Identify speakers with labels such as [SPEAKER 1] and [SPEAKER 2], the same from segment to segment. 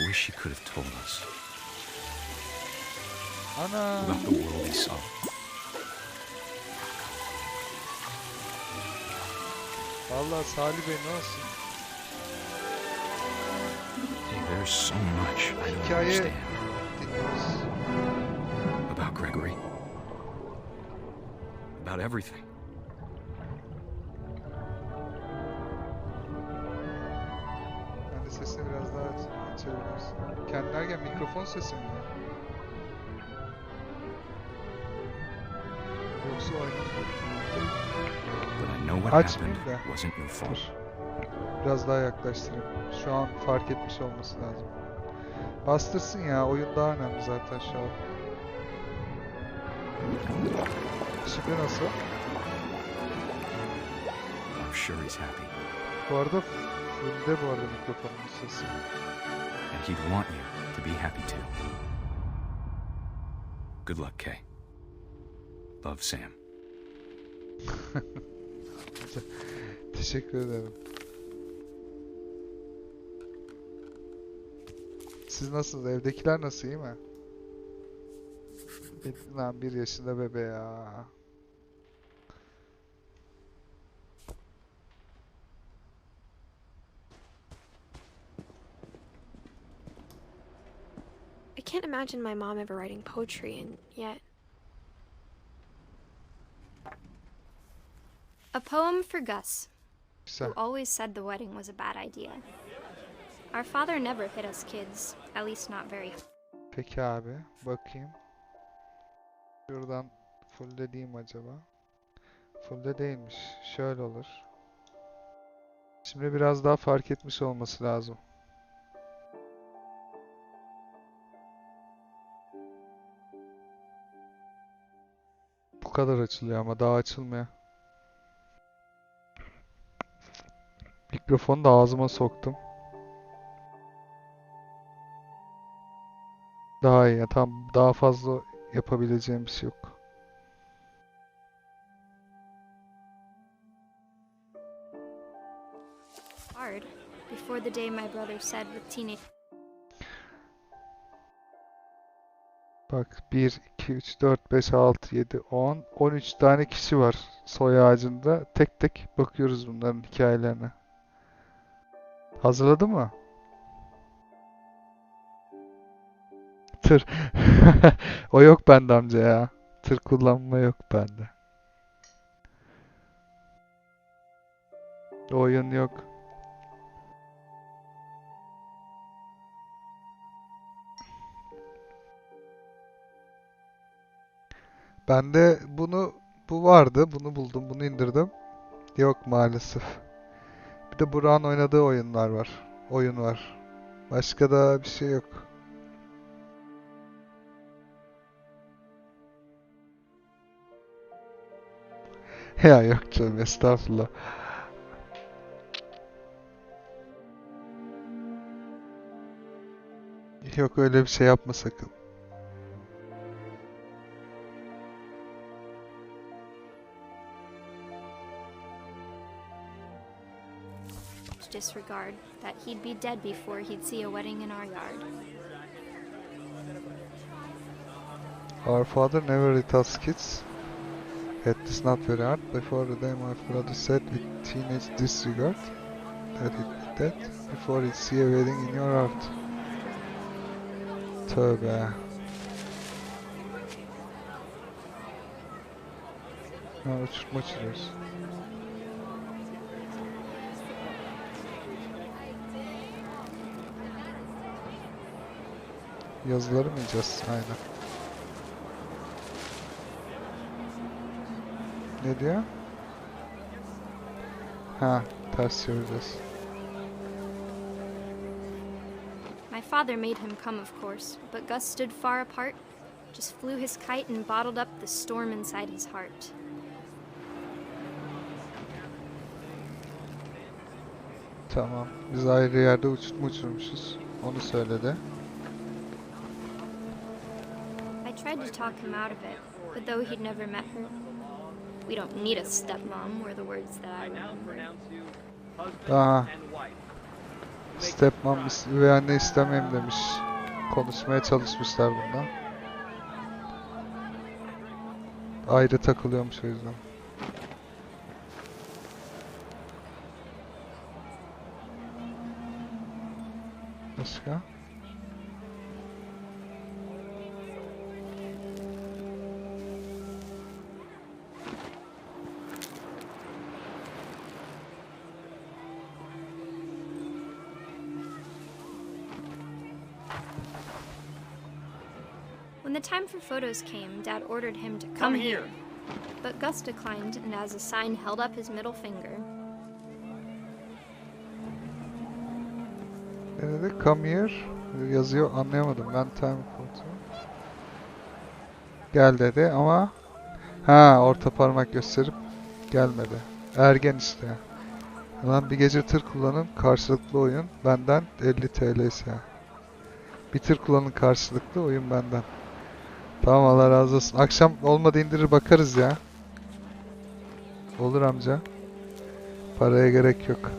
[SPEAKER 1] wish she could have told us
[SPEAKER 2] Ana.
[SPEAKER 1] about the world he saw.
[SPEAKER 2] Vallahi Salih Bey ne olsun?
[SPEAKER 1] Hey, there's so much I don't
[SPEAKER 2] Hikaye
[SPEAKER 1] understand
[SPEAKER 2] dinliyoruz.
[SPEAKER 1] about Gregory. About everything.
[SPEAKER 2] Ben de sesini biraz daha açabiliriz. Kendi derken mikrofon sesi mi? Yoksa oyunun
[SPEAKER 1] But I know what
[SPEAKER 2] Açmayayım
[SPEAKER 1] happened
[SPEAKER 2] da.
[SPEAKER 1] wasn't your fault.
[SPEAKER 2] Dur. Biraz daha yaklaştırayım. Şu an fark etmiş olması lazım. Bastırsın ya. Oyun daha önemli zaten şu an. Şimdi nasıl?
[SPEAKER 1] I'm sure he's happy.
[SPEAKER 2] Bu arada fullde bu arada mikrofonun sesi.
[SPEAKER 1] And he'd want you to be happy too. Good luck, Kay. Love, Sam.
[SPEAKER 2] Teşekkür ederim. Siz nasılsınız? Evdekiler nasıl, iyi mi? Lan 1 yaşında bebe ya.
[SPEAKER 3] I can't imagine my mom ever writing poetry, and yet... A poem for Gus,
[SPEAKER 2] Güzel.
[SPEAKER 3] who always said the wedding was a bad idea. Our father never hit us kids, at least not very.
[SPEAKER 2] Peki abi. Bakayım. Şuradan fullde değil mi acaba? Fullde değilmiş. Şöyle olur. Şimdi biraz daha fark etmiş olması lazım. Bu kadar açılıyor ama daha açılmıyor. Mikrofonu da ağzıma soktum. Daha iyi. Tam daha fazla yapabileceğim bir şey yok.
[SPEAKER 3] Hard, before the day my brother said with teenage...
[SPEAKER 2] Bak 1, 2, 3, 4, 5, 6, 7, 10, 13 tane kişi var soy ağacında. Tek tek bakıyoruz bunların hikayelerine. Hazırladın mı? Tır. O yok bende amca ya. Tır kullanma yok bende. O oyun yok. Bende bu vardı. Bunu buldum. Bunu indirdim. Yok maalesef. Bir de Burak'ın oynadığı oyunlar var. Oyun var. Başka da bir şey yok. Ya yok canım, estağfurullah. Yok öyle bir şey yapma sakın.
[SPEAKER 3] disregard that he'd be dead before he'd see a wedding in our yard.
[SPEAKER 2] Our father never hit us kids. It is not very hard. Before the day my brother said with teenage disregard that he'd be dead before he'd see a wedding in your heart. Tövbe. Ha, uçurtma uçuruyoruz. Yazıları mı yiyeceğiz? Aynen. Ne diyor? Ha, ters çevireceğiz.
[SPEAKER 3] My father made him come, of course, but Gus stood far apart, just flew his kite and bottled up the storm inside his heart.
[SPEAKER 2] Tamam. Biz ayrı yerde uçurtma uçurmuşuz. Onu söyledi.
[SPEAKER 3] I tried to talk him out of it, but though he'd never met her, we don't need a stepmom were the words that I remember.
[SPEAKER 2] Aha. Stepmom üvey anne istemeyim demiş. Konuşmaya çalışmışlar bundan. Ayrı takılıyormuş o yüzden. Başka?
[SPEAKER 3] When the time for photos came, Dad ordered him to come here. But Gus declined and as a sign held up his middle finger.
[SPEAKER 2] Ne dedi? Come here. Yazıyor, anlayamadım. Ben time photo. Gel dedi ama orta parmak gösterip gelmedi. Ergen işte. Lan bir gece tır kullanın, karşılıklı oyun benden 50 TL ise. Bir tır kullanın, karşılıklı oyun benden. Tamam, Allah razı olsun. Akşam olmadı indirir bakarız ya. Olur amca. Paraya gerek yok.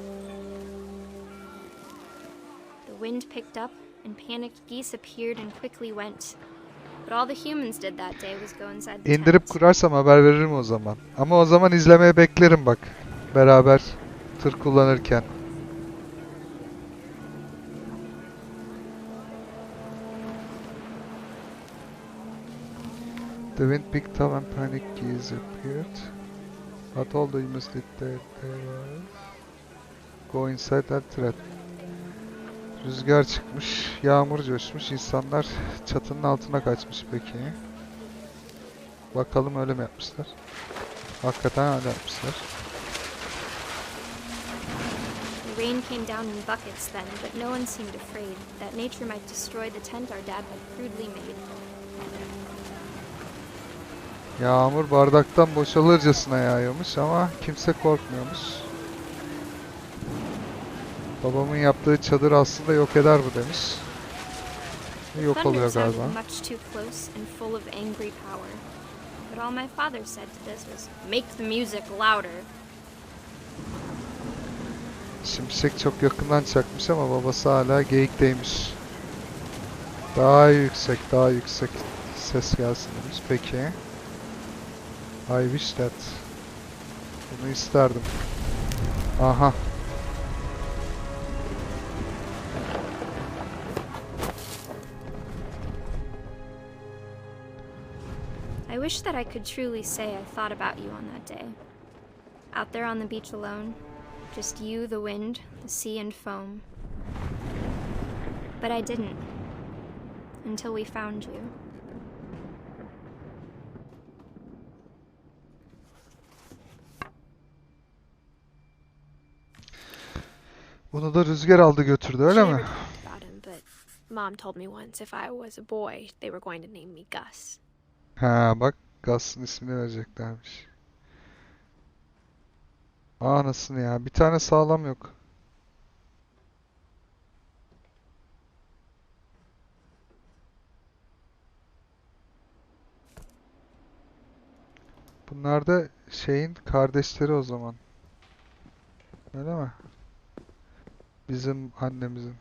[SPEAKER 3] The wind picked up and panicked geese appeared and quickly went. But all the humans did that day was go inside the
[SPEAKER 2] İndirip
[SPEAKER 3] tent.
[SPEAKER 2] kurarsam haber veririm o zaman. Ama o zaman izlemeye beklerim bak. Beraber tır kullanırken. The wind picked up and panic geese appeared. But all the humans did they go inside that thread. Rüzgar çıkmış, yağmur coşmuş, insanlar çatının altına kaçmış peki. Bakalım öyle mi yapmışlar? Hakikaten öyle yapmışlar.
[SPEAKER 3] The rain came down in buckets then, but no one seemed afraid that nature might destroy the tent our dad had crudely made.
[SPEAKER 2] Yağmur bardaktan boşalırcasına yağıyormuş ama kimse korkmuyormuş. Babamın yaptığı çadır aslında yok eder bu demiş. Yok oluyor galiba.
[SPEAKER 3] Much too close and full of angry power. But all my father said to this was, "Make the music louder."
[SPEAKER 2] Şimşek çok yakından çakmış ama babası hala geyikteymiş. Daha yüksek ses gelsin demiş. Peki. I wish that. Bunu isterdim. Aha.
[SPEAKER 3] I wish that I could truly say I thought about you on that day. Out there on the beach alone, just you, the wind, the sea and foam. But I didn't. Until we found you.
[SPEAKER 2] Bunu da rüzgar aldı götürdü öyle mi?
[SPEAKER 4] About him, but Mom told me once if I was a boy, they were going to name me Gus.
[SPEAKER 2] Ha bak, Gus'ın ismini vereceklermiş. Anasını ya, bir tane sağlam yok. Bunlar da şeyin kardeşleri o zaman. Öyle mi? Bizim annemizin.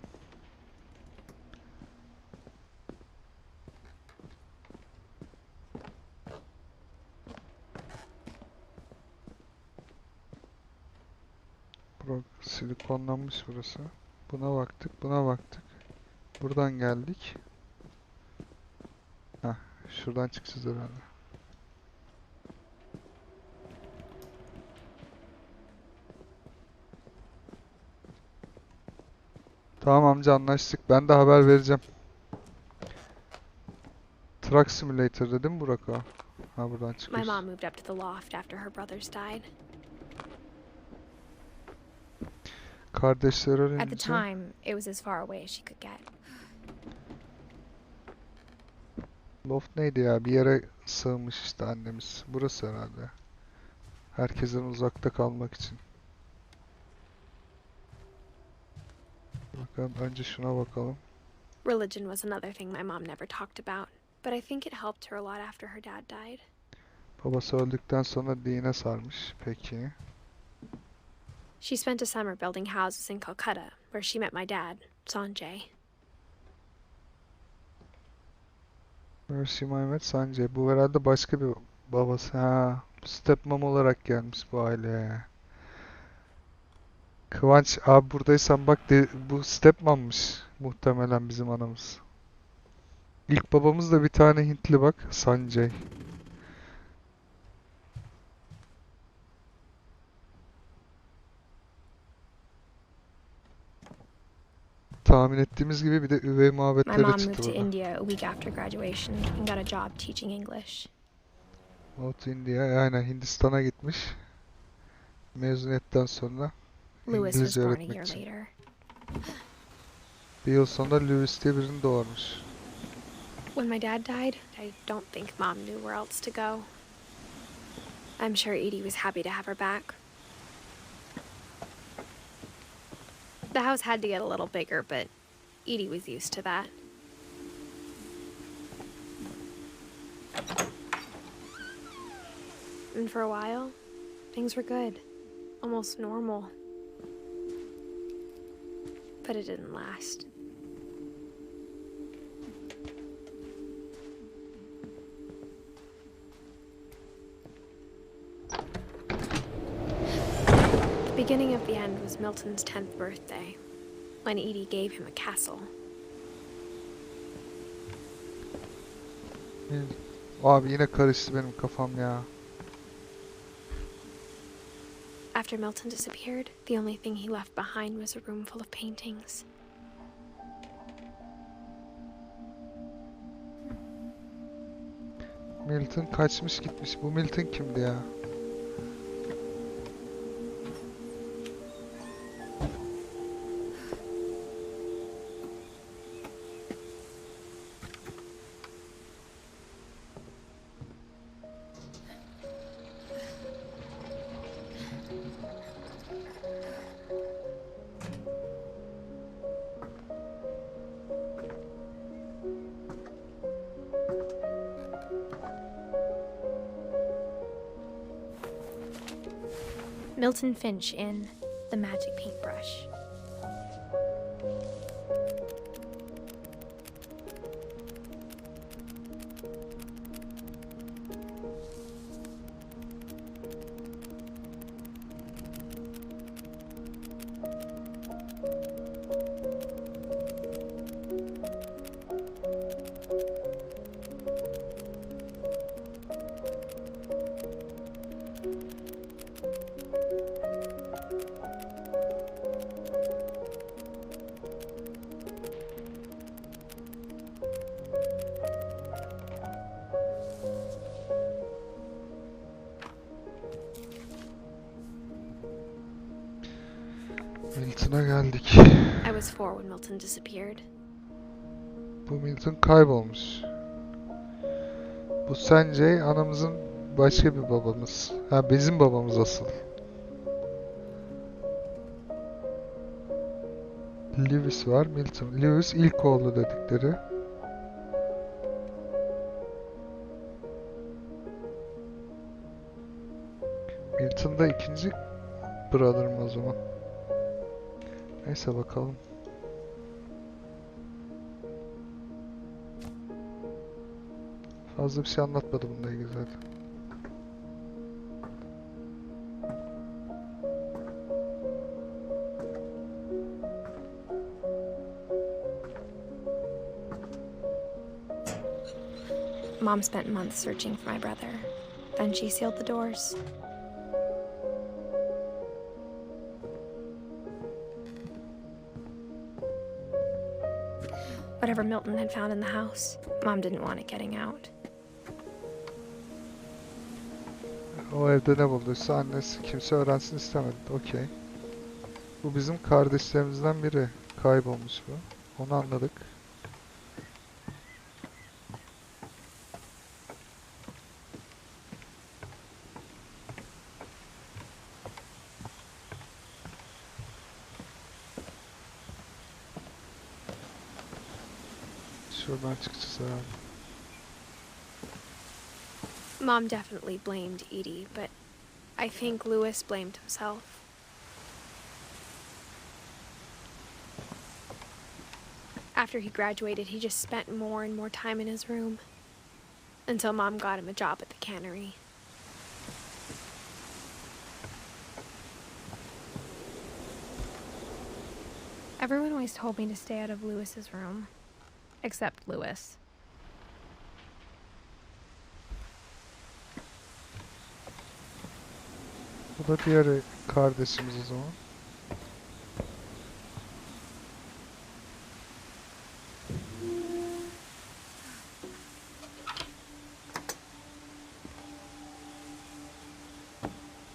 [SPEAKER 2] Silikonlanmış burası. Buna baktık, buna baktık. Buradan geldik. Heh, şuradan çıkacağız herhalde. Tamam amca, anlaştık. Ben de haber vereceğim. Truck Simulator dedim mi Burak o? Ha, buradan
[SPEAKER 4] My
[SPEAKER 2] çıkıyoruz.
[SPEAKER 4] mom moved up to the loft after her brothers died.
[SPEAKER 2] Kardeşler
[SPEAKER 4] At the
[SPEAKER 2] ölünce
[SPEAKER 4] time, it was as far away as she could get.
[SPEAKER 2] loft neydi ya? Bir yere sığınmış işte annemiz. Burası herhalde. Herkesten uzakta kalmak için. Bakalım, önce şuna bakalım.
[SPEAKER 4] Religion was another thing my mom never talked about, but I think it helped her a lot after her dad died.
[SPEAKER 2] Babası öldükten sonra dine sarmış. Peki.
[SPEAKER 4] She spent a summer building houses in Calcutta, where she met my dad, Sanjay.
[SPEAKER 2] Mercy Mehmet Sanjay. Bu herhalde başka bir babası. Ha, stepmom olarak gelmiş bu aileye. Kıvanç abi buradaysan bak bu stepmom'mış muhtemelen bizim anamız. İlk babamız da bir tane Hintli bak, Sanjay. Tahmin ettiğimiz gibi bir de üvey
[SPEAKER 3] My
[SPEAKER 2] muhabbetleri
[SPEAKER 3] mom
[SPEAKER 2] çıktı
[SPEAKER 3] moved to
[SPEAKER 2] burada.
[SPEAKER 3] India a week after graduation and got a job teaching English.
[SPEAKER 2] North India, yani Hindistan'a gitmiş. Mezuniyetten sonra
[SPEAKER 3] Lewis was
[SPEAKER 2] İngilizce
[SPEAKER 3] born a
[SPEAKER 2] öğretmek
[SPEAKER 3] year
[SPEAKER 2] için.
[SPEAKER 3] later.
[SPEAKER 2] Bir yıl sonra Lewis diye birini doğurmuş.
[SPEAKER 4] When my dad died, I don't think Mom knew where else to go. I'm sure Edie was happy to have her back. The house had to get a little bigger, but Edie was used to that. And for a while, things were good. Almost normal. But it didn't last. The beginning of the end was Milton's 10th birthday, when Edie gave him a castle.
[SPEAKER 2] Abi yine karıştı benim kafam ya.
[SPEAKER 4] After Milton disappeared, the only thing he left behind was a room full of paintings.
[SPEAKER 2] Milton kaçmış gitmiş. Bu Milton kimdi ya?
[SPEAKER 3] Milton Finch in The Magic Paintbrush. Milton'a geldik.
[SPEAKER 4] I was 4 when Milton disappeared.
[SPEAKER 2] Bu Milton kaybolmuş. Bu Sanjay anamızın başka bir babamız. Ha, bizim babamız asıl. Lewis var, Milton. Lewis ilk oğlu dedikleri. Milton da ikinci brother mı o zaman? Neyse bakalım. Fazla bir şey anlatmadı bununla ilgili zaten.
[SPEAKER 3] Mom spent months searching for my brother. Then she sealed the doors. Whatever Milton had found in the house, Mom didn't want it getting out.
[SPEAKER 2] O evde ne bulduysa annesi kimse öğrensin istemedi. Okey. Bu bizim kardeşlerimizden biri. Kaybolmuş bu. Onu anladık. Şuradan çıkacağız herhalde.
[SPEAKER 4] Mom definitely blamed Edie, but I think Lewis blamed himself. After he graduated, he just spent more and more time in his room. Until Mom got him a job at the cannery. Everyone always told me to stay out of Lewis's room. Except Lewis.
[SPEAKER 2] Bu da diğer kardeşimiz o zaman.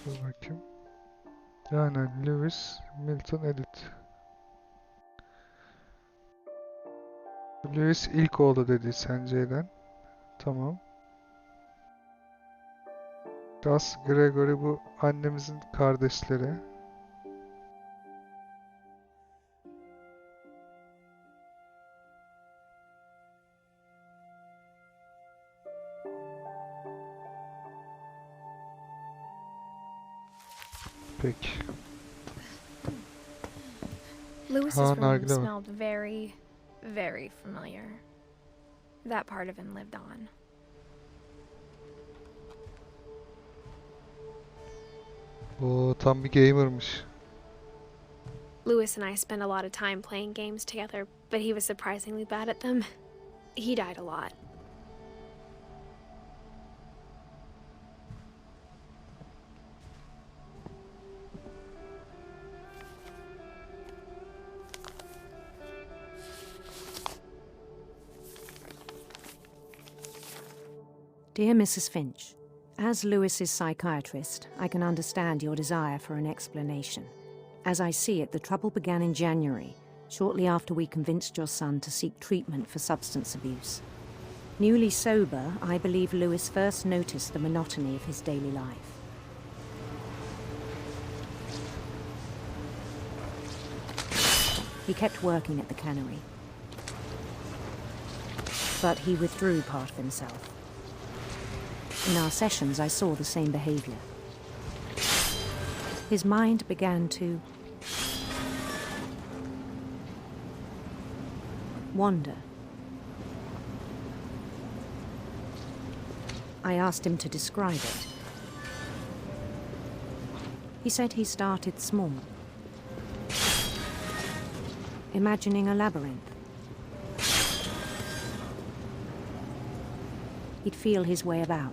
[SPEAKER 2] Dur bakayım. Yani Lewis, Milton, Edith. Lewis ilk oğlu dedi Sanjay'den. Tamam. Gus, Gregory bu annemizin kardeşleri. Peki.
[SPEAKER 4] Lewis's
[SPEAKER 2] Ha,
[SPEAKER 4] room
[SPEAKER 2] nargile var.
[SPEAKER 4] smelled very, very familiar. That part of him lived on.
[SPEAKER 2] Oo, tam bir gamer'mış.
[SPEAKER 4] Lewis and I spent a lot of time playing games together, but he was surprisingly bad at them. He died a lot.
[SPEAKER 5] Dear Mrs. Finch, as Lewis's psychiatrist, I can understand your desire for an explanation. As I see it, the trouble began in January, shortly after we convinced your son to seek treatment for substance abuse. Newly sober, I believe Lewis first noticed the monotony of his daily life. He kept working at the cannery, but he withdrew part of himself. In our sessions, I saw the same behavior. His mind began to wander. I asked him to describe it. He said he started small, imagining a labyrinth. He'd feel his way about.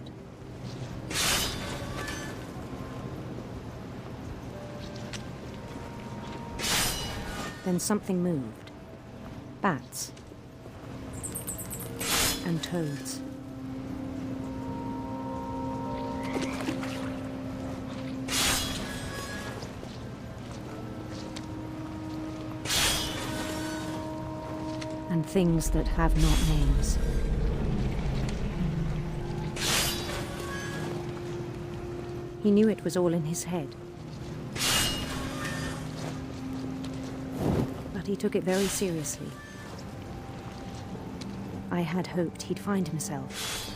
[SPEAKER 5] Then something moved. Bats. And toads. And things that have not names. He knew it was all in his head. But he took it very seriously. I had hoped he'd find himself.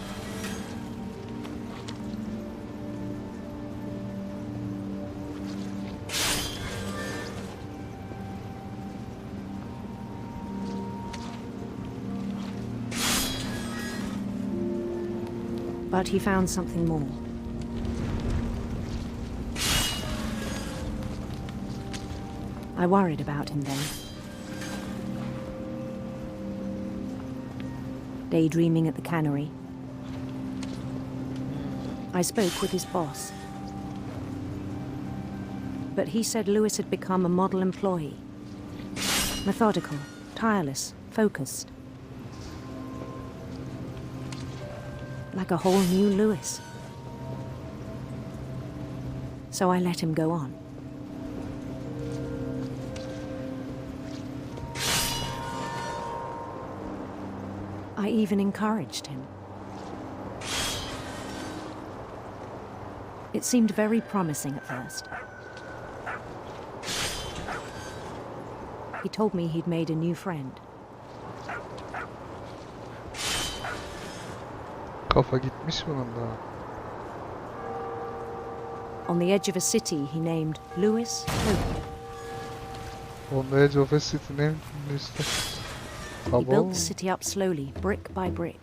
[SPEAKER 5] But he found something more. I worried about him then. Daydreaming at the cannery. I spoke with his boss. But he said Lewis had become a model employee. Methodical, tireless, focused. Like a whole new Lewis. So I let him go on. I even encouraged him. It seemed very promising at first. He told me he'd made a new friend.
[SPEAKER 2] Kafa gitmiş bunun da.
[SPEAKER 5] On the edge of a city he named Lewis Hope.
[SPEAKER 2] On the edge of a city named Lewis.
[SPEAKER 5] He built
[SPEAKER 2] Abo.
[SPEAKER 5] the city up slowly, brick by brick.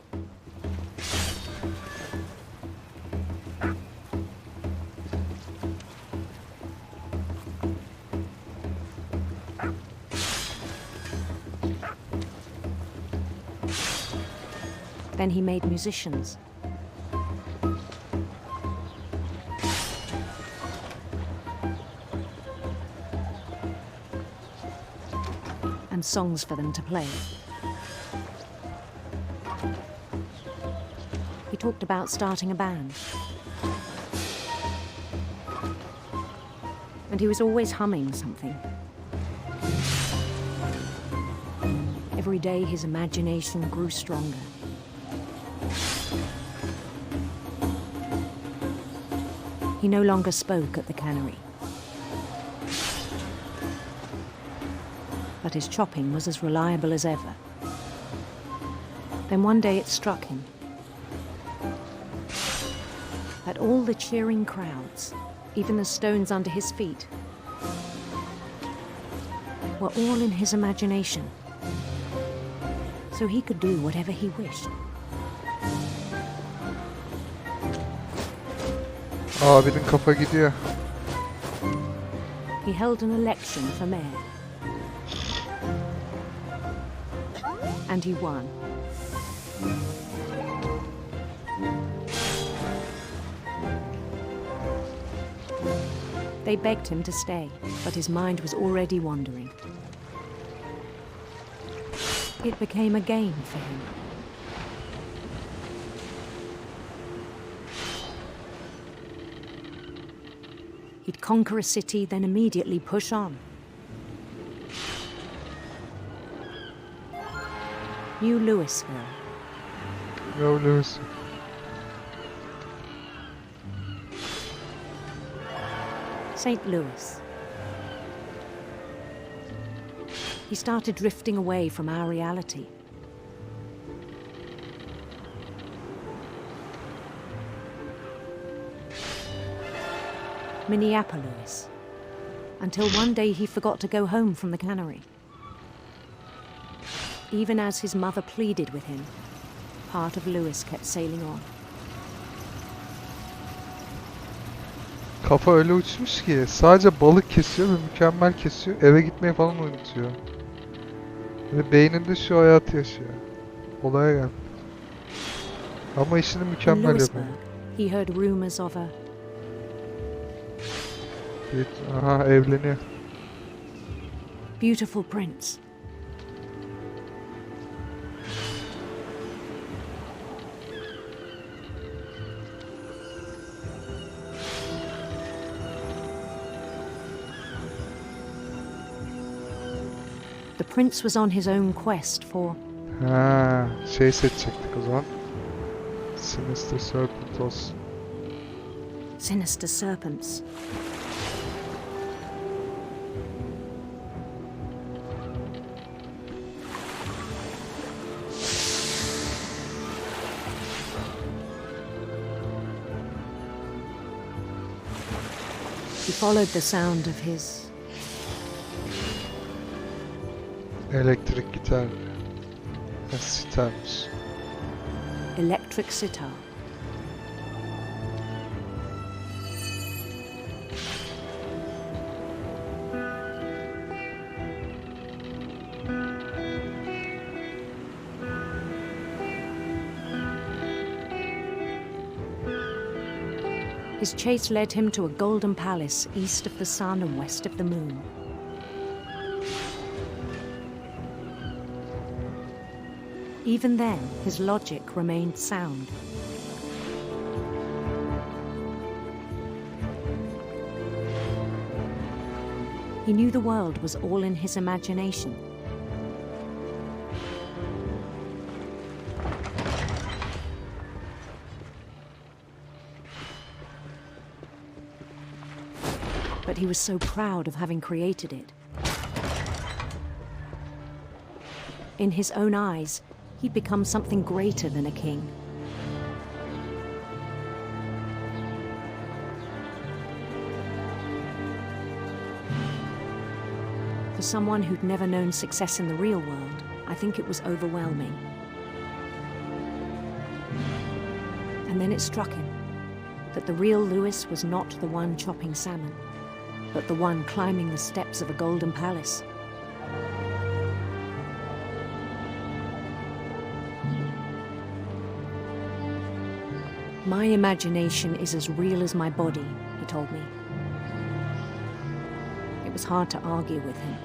[SPEAKER 5] Then he made musicians. And songs for them to play. He talked about starting a band. And he was always humming something. Every day his imagination grew stronger. He no longer spoke at the cannery. But his chopping was as reliable as ever. Then one day it struck him that all the cheering crowds, even the stones under his feet, were all in his imagination. So he could do whatever he wished.
[SPEAKER 2] Abinin kafa gidiyor.
[SPEAKER 5] He held an election for mayor. And he won. They begged him to stay, but his mind was already wandering. It became a game for him. He'd conquer a city, then immediately push on. New Louisville.
[SPEAKER 2] No Lewis.
[SPEAKER 5] St. Louis. He started drifting away from our reality. Minneapolis. Until one day he forgot to go home from the cannery. Even as his mother pleaded with him, part of Louis kept sailing on.
[SPEAKER 2] Kafa öyle uçmuş ki sadece balık kesiyor ve mükemmel kesiyor. Eve gitmeyi falan unutuyor. Ve beyninde şu hayatı yaşıyor. Olaya gel. Ama işini
[SPEAKER 5] In
[SPEAKER 2] mükemmel yapıyor.
[SPEAKER 5] Louisburg, he heard rumors of a
[SPEAKER 2] Aha, evleniyor.
[SPEAKER 5] beautiful prince. The prince was on his own quest for
[SPEAKER 2] Ha, şey seçecektik o zaman. Sinister Serpent olsun.
[SPEAKER 5] sinister serpents. He followed the sound of his
[SPEAKER 2] Elektrik gitar. Ha, sitarmış.
[SPEAKER 5] electric sitar. His chase led him to a golden palace east of the sun and west of the moon. Even then, his logic remained sound. He knew the world was all in his imagination. But he was so proud of having created it. In his own eyes, he'd become something greater than a king. For someone who'd never known success in the real world, I think it was overwhelming. And then it struck him that the real Lewis was not the one chopping salmon, but the one climbing the steps of a golden palace. My imagination is as real as my body, he told me. It was hard to argue with him.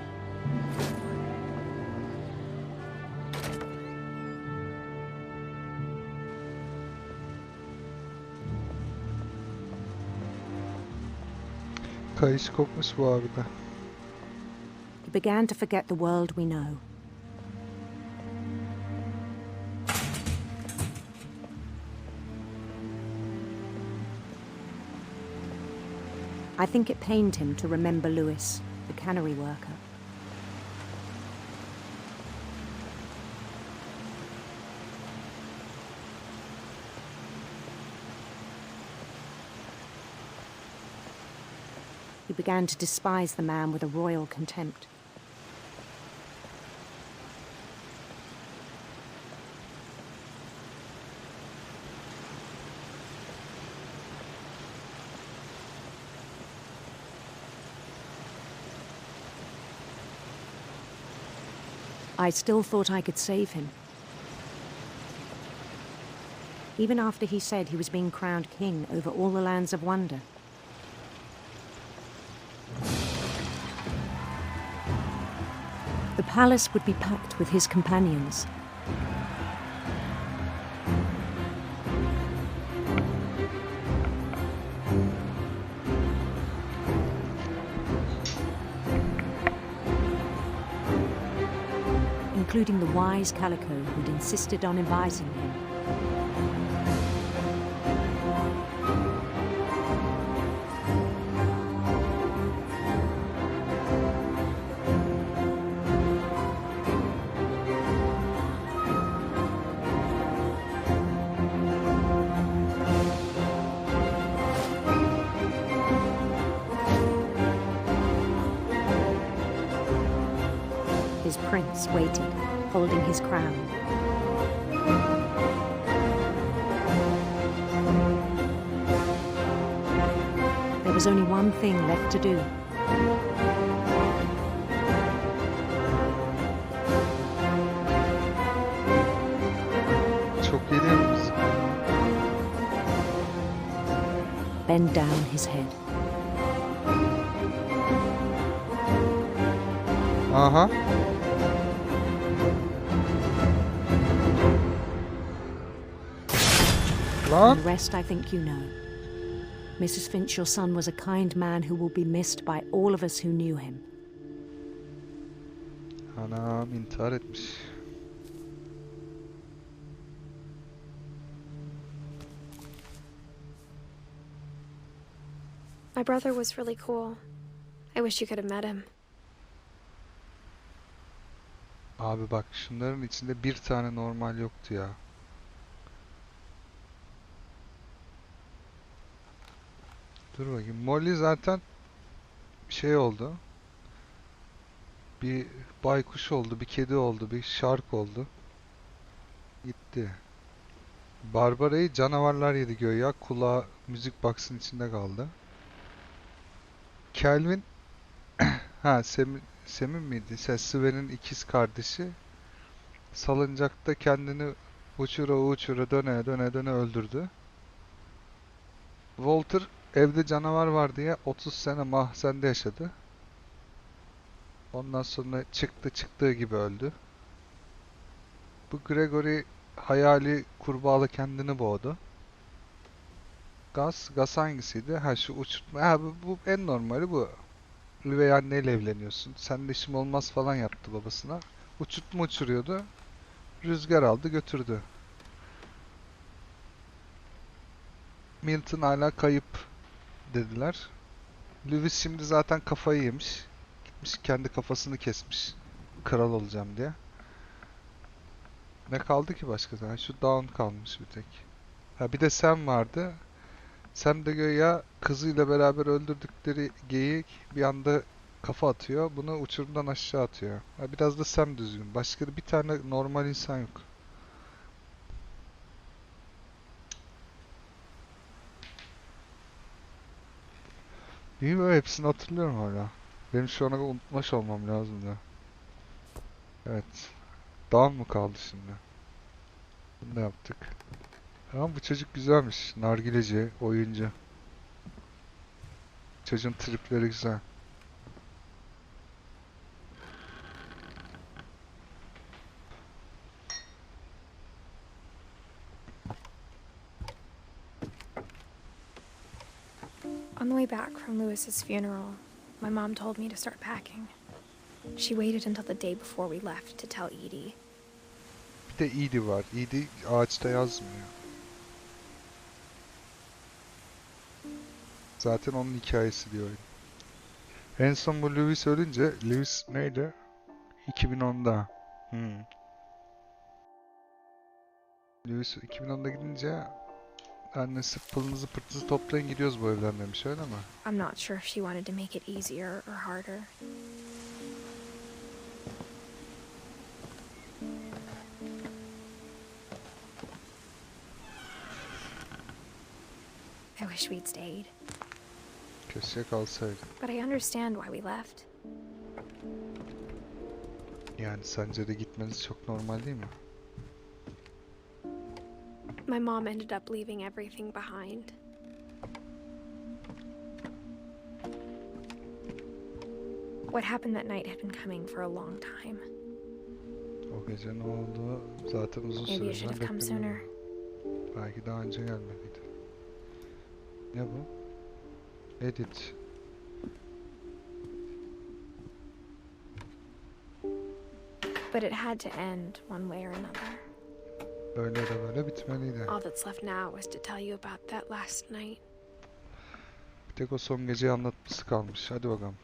[SPEAKER 2] Kayış kopmuş bu arada.
[SPEAKER 5] He began to forget the world we know. I think it pained him to remember Lewis, the cannery worker. He began to despise the man with a royal contempt. I still thought I could save him. Even after he said he was being crowned king over all the lands of wonder. The palace would be packed with his companions. Including the wise Calico who'd insisted on advising him. His prince waited, holding his crown. There was only one thing left to do.
[SPEAKER 2] Çok iyi değil mi biz?
[SPEAKER 5] Bend down his head.
[SPEAKER 2] Aha. Lan.
[SPEAKER 5] The rest I think you know. Mrs. Finch, your son was a kind man who will be missed by all of us who knew him.
[SPEAKER 2] Anam intihar etmiş.
[SPEAKER 4] My brother was really cool. I wish you could have met him.
[SPEAKER 2] Abi bak şunların içinde bir tane normal yoktu ya. Dur bakayım. Molly zaten şey oldu. Bir baykuş oldu, bir kedi oldu, bir şark oldu. Gitti. Barbara'yı canavarlar yedi göğe. Kulağı müzik box'ın içinde kaldı. Kelvin ha Sem'in miydi? Sven'in ikiz kardeşi salıncakta kendini uçura döne öldürdü. Walter evde canavar var diye 30 sene mahzende yaşadı. Ondan sonra çıktığı gibi öldü. Bu Gregory hayali kurbağalı kendini boğdu. Gus hangisiydi? Ha şu uçurtma. Ha bu en normali bu. Üvey anneyle evleniyorsun. Seninle işim olmaz falan yaptı babasına. Uçurtma uçuruyordu. Rüzgar aldı götürdü. Milton hala kayıp dediler. Lewis şimdi zaten kafayı yemiş. Gitmiş kendi kafasını kesmiş. Kral olacağım diye. Ne kaldı ki başka? Ha, şu Dawn kalmış bir tek. Ha bir de Sam vardı. Sam de güya kızıyla beraber öldürdükleri geyik bir anda kafa atıyor. Bunu uçurumdan aşağı atıyor. Ha, biraz da Sam düzgün. Başka bir tane normal insan yok. İyi böyle hepsini hatırlıyorum hala. Benim şu ana kadar unutmuş olmam lazım da. Evet. Dağ mı kaldı şimdi? Bunu da yaptık. Tamam bu çocuk güzelmiş. Nargileci, oyuncu. Çocuğun tripleri güzel.
[SPEAKER 4] On the way back from Lewis's funeral, my mom told me to start packing. She waited until the day before we left to tell Edie.
[SPEAKER 2] Bir de Edie var. Edie ağaçta yazmıyor. Zaten onun hikayesi diyor. En son bu Lewis ölünce, Lewis neydi? 2010'da. Lewis 2010'da gidince annesi pılınızı pırtınızı toplayın gidiyoruz bu evden demiş, öyle mi?
[SPEAKER 4] I'm not sure if she wanted to make it easier or harder. I wish we'd stayed.
[SPEAKER 2] Keşke kalsaydı.
[SPEAKER 4] But I understand why we left.
[SPEAKER 2] Yani sence de gitmeniz çok normal değil mi?
[SPEAKER 4] My mom ended up leaving everything behind. What happened that night had been coming for a long time.
[SPEAKER 2] O gece ne oldu? Zaten uzun
[SPEAKER 4] Maybe it should
[SPEAKER 2] süreden
[SPEAKER 4] have come sooner.
[SPEAKER 2] bekleniyordu. Belki daha önce gelmeliydi. Ne bu? Edith.
[SPEAKER 4] But it had to end one way or another.
[SPEAKER 2] Böyle de böyle bitmeliydi.
[SPEAKER 4] All that's left now is to tell you about that last night.
[SPEAKER 2] Bir tek o son geceyi anlatması kalmış. Hadi bakalım.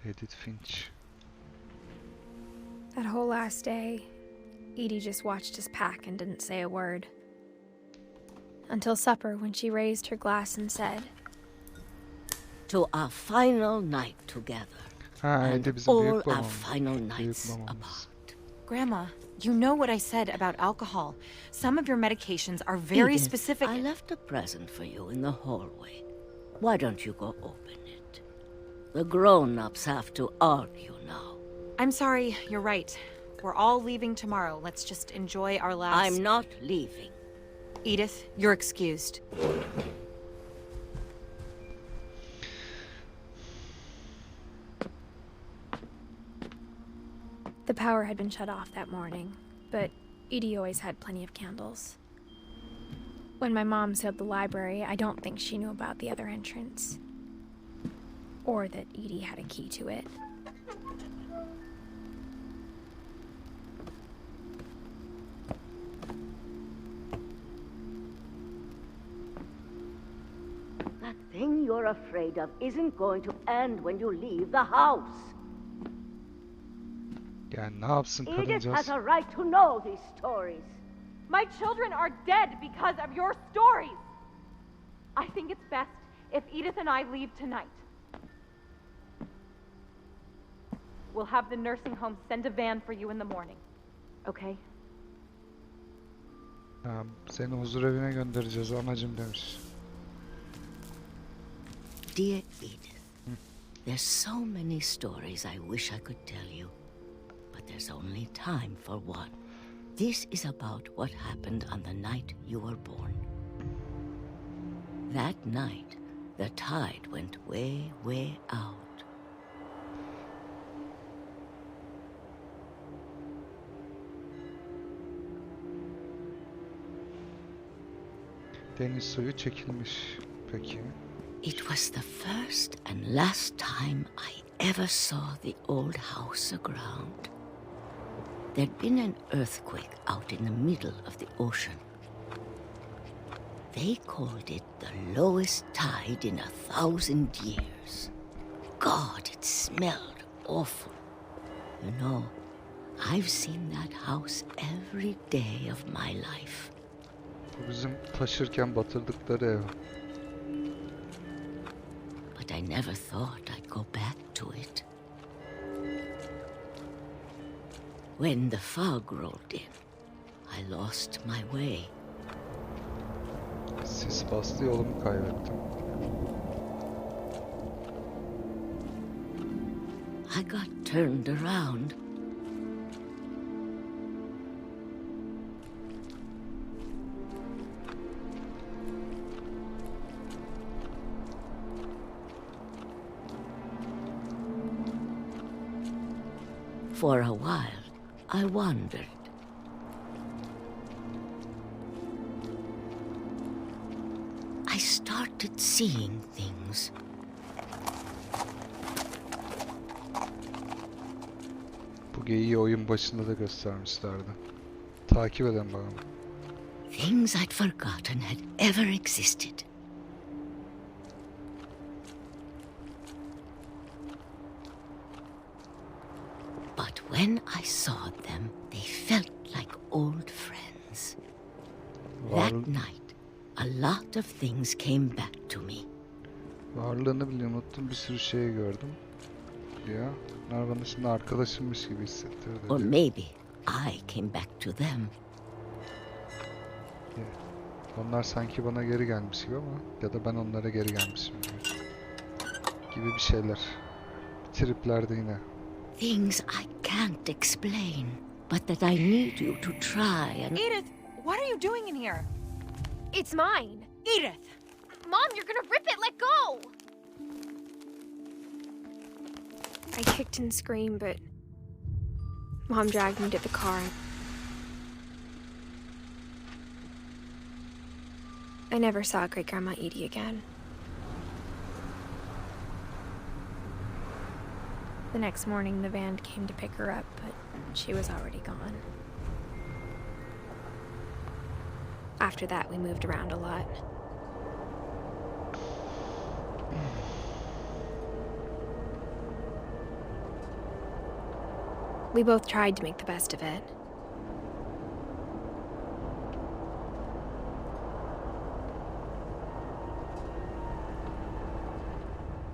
[SPEAKER 2] Edith Finch.
[SPEAKER 4] That whole last day, Edie just watched us pack and didn't say a word. Until supper, when she raised her glass and said,
[SPEAKER 6] "To our final night together,
[SPEAKER 2] Ha,
[SPEAKER 6] and
[SPEAKER 2] Edith bizim
[SPEAKER 6] all
[SPEAKER 2] büyük
[SPEAKER 6] our
[SPEAKER 2] babamız.
[SPEAKER 6] final
[SPEAKER 2] Büyük
[SPEAKER 6] nights
[SPEAKER 2] babamız.
[SPEAKER 6] apart."
[SPEAKER 7] Grandma, you know what I said about alcohol. Some of your medications are very
[SPEAKER 6] Edith,
[SPEAKER 7] specific.
[SPEAKER 6] I left a present for you in the hallway. Why don't you go open it? The grown-ups have to argue now.
[SPEAKER 7] I'm sorry, you're right. We're all leaving tomorrow. Let's just enjoy our last...
[SPEAKER 6] I'm not leaving.
[SPEAKER 7] Edith, you're excused.
[SPEAKER 4] the power had been shut off that morning, but Edie always had plenty of candles. When my mom sealed the library, I don't think she knew about the other entrance. Or that Edie had a key to it.
[SPEAKER 6] That thing you're afraid of isn't going to end when you leave the house.
[SPEAKER 2] Yani ne yapsın
[SPEAKER 6] Edith has
[SPEAKER 2] kadıncağız?
[SPEAKER 6] a right to know these stories.
[SPEAKER 8] My children are dead because of your stories. I think it's best if Edith and I leave tonight. We'll have the nursing home send a van for you in the morning. Okay?
[SPEAKER 2] Ha, seni huzur evine göndereceğiz anacım demiş.
[SPEAKER 6] Dear Edith, there's so many stories I wish I could tell you, but there's only time for one. This is about what happened on the night you were born. That night, the tide went way, way out.
[SPEAKER 2] Deniz suyu çekilmiş. Peki.
[SPEAKER 6] It was the first and last time I ever saw the old house aground. There'd been an earthquake out in the middle of the ocean. They called it the lowest tide in 1,000 years. God, it smelled awful. You know, I've seen that house every day of my life.
[SPEAKER 2] Bu bizim taşırken batırdıkları ev.
[SPEAKER 6] But I never thought I'd go back to it. When the fog rolled in, I lost my way.
[SPEAKER 2] Sis bastı, yolumu kaybettim.
[SPEAKER 6] I got turned around. For a while, I wandered. I started seeing things.
[SPEAKER 2] Bu geyiği oyun başında da göstermişlerdi. Takip edin bakalım.
[SPEAKER 6] Things I'd forgotten had ever existed. But when I saw them, they felt like old friends. That night, a lot of things came back to me.
[SPEAKER 2] Varlığını bile unuttum, bir sürü şey gördüm. Ya, bunlar bana şimdi arkadaşımmış gibi hissettirdi.
[SPEAKER 6] Or maybe I came back to them.
[SPEAKER 2] Onlar sanki bana geri gelmiş gibi ama ya da ben onlara geri gelmişim gibi bir şeyler. Triplerde yine.
[SPEAKER 6] Things I can't explain, but that I need you to try and...
[SPEAKER 7] Edith, what are you doing in here?
[SPEAKER 4] It's mine.
[SPEAKER 7] Edith!
[SPEAKER 4] Mom, you're gonna rip it! Let go! I kicked and screamed, but Mom dragged me to the car. I never saw Great-Grandma Edie again. The next morning, the van came to pick her up, but she was already gone. After that, we moved around a lot. We both tried to make the best of it.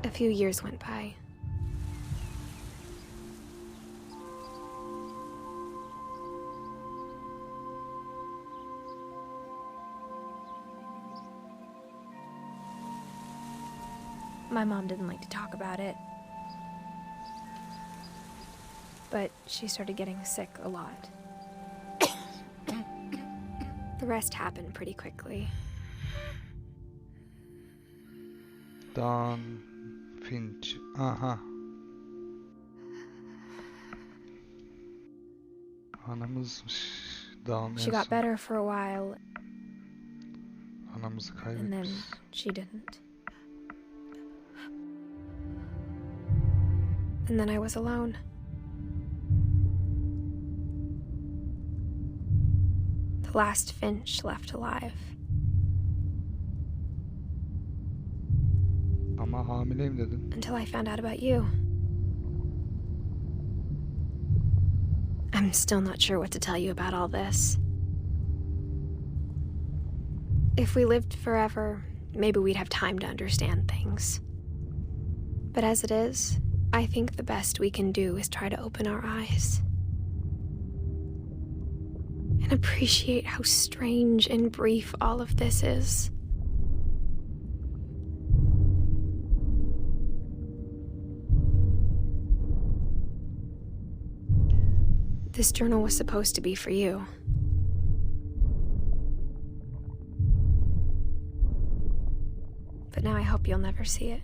[SPEAKER 4] A few years went by. My mom didn't like to talk about it. But she started getting sick a lot. The rest happened pretty quickly.
[SPEAKER 2] Dan Finch. Aha. Anamızmış. Dan
[SPEAKER 4] She got better for a while,
[SPEAKER 2] Anamızı
[SPEAKER 4] and then
[SPEAKER 2] kaybetmiş.
[SPEAKER 4] she didn't. And then I was alone. The last Finch left alive.
[SPEAKER 2] Ama hamileyim dedin.
[SPEAKER 4] Until I found out about you. I'm still not sure what to tell you about all this. If we lived forever, maybe we'd have time to understand things. But as it is, I think the best we can do is try to open our eyes. And appreciate how strange and brief all of this is. This journal was supposed to be for you. But now I hope you'll never see it.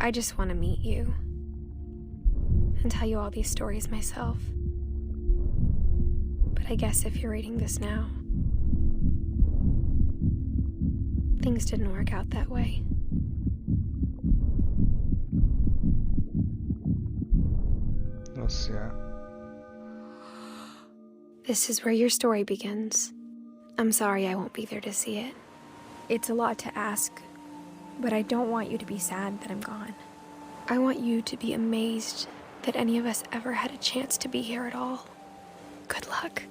[SPEAKER 4] I just want to meet you and tell you all these stories myself. But I guess if you're reading this now, things didn't work out that way.
[SPEAKER 2] Nasıl ya?
[SPEAKER 4] This is where your story begins. I'm sorry I won't be there to see it. It's a lot to ask, but I don't want you to be sad that I'm gone. I want you to be amazed that any of us ever had a chance to be here at all. Good luck.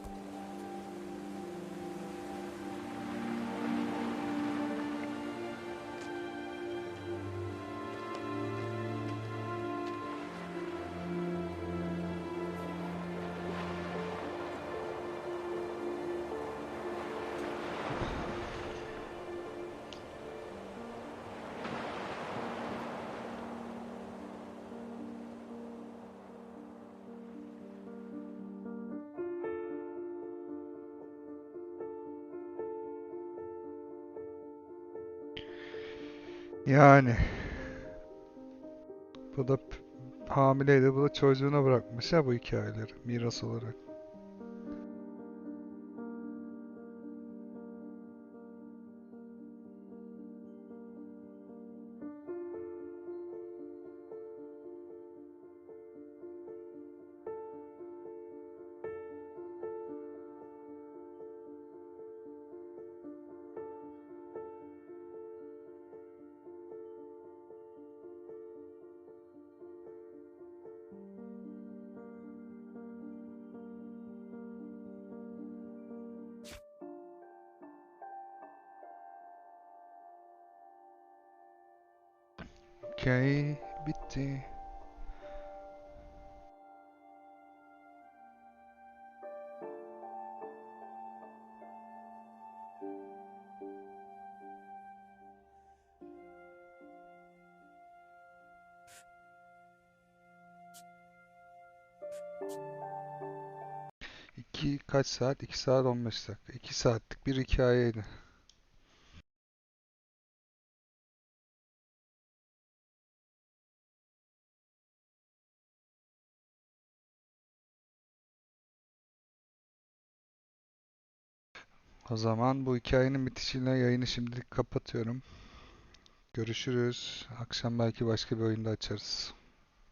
[SPEAKER 2] Yani bu da hamileydi, bu da çocuğuna bırakmış ya bu hikayeleri miras olarak. Okey, bitti. Kaç saat? 2 saat 15 dakika. 2 saatlik bir hikayeydi. O zaman bu hikayenin bitişiyle yayını şimdilik kapatıyorum. Görüşürüz. Akşam belki başka bir oyunda açarız.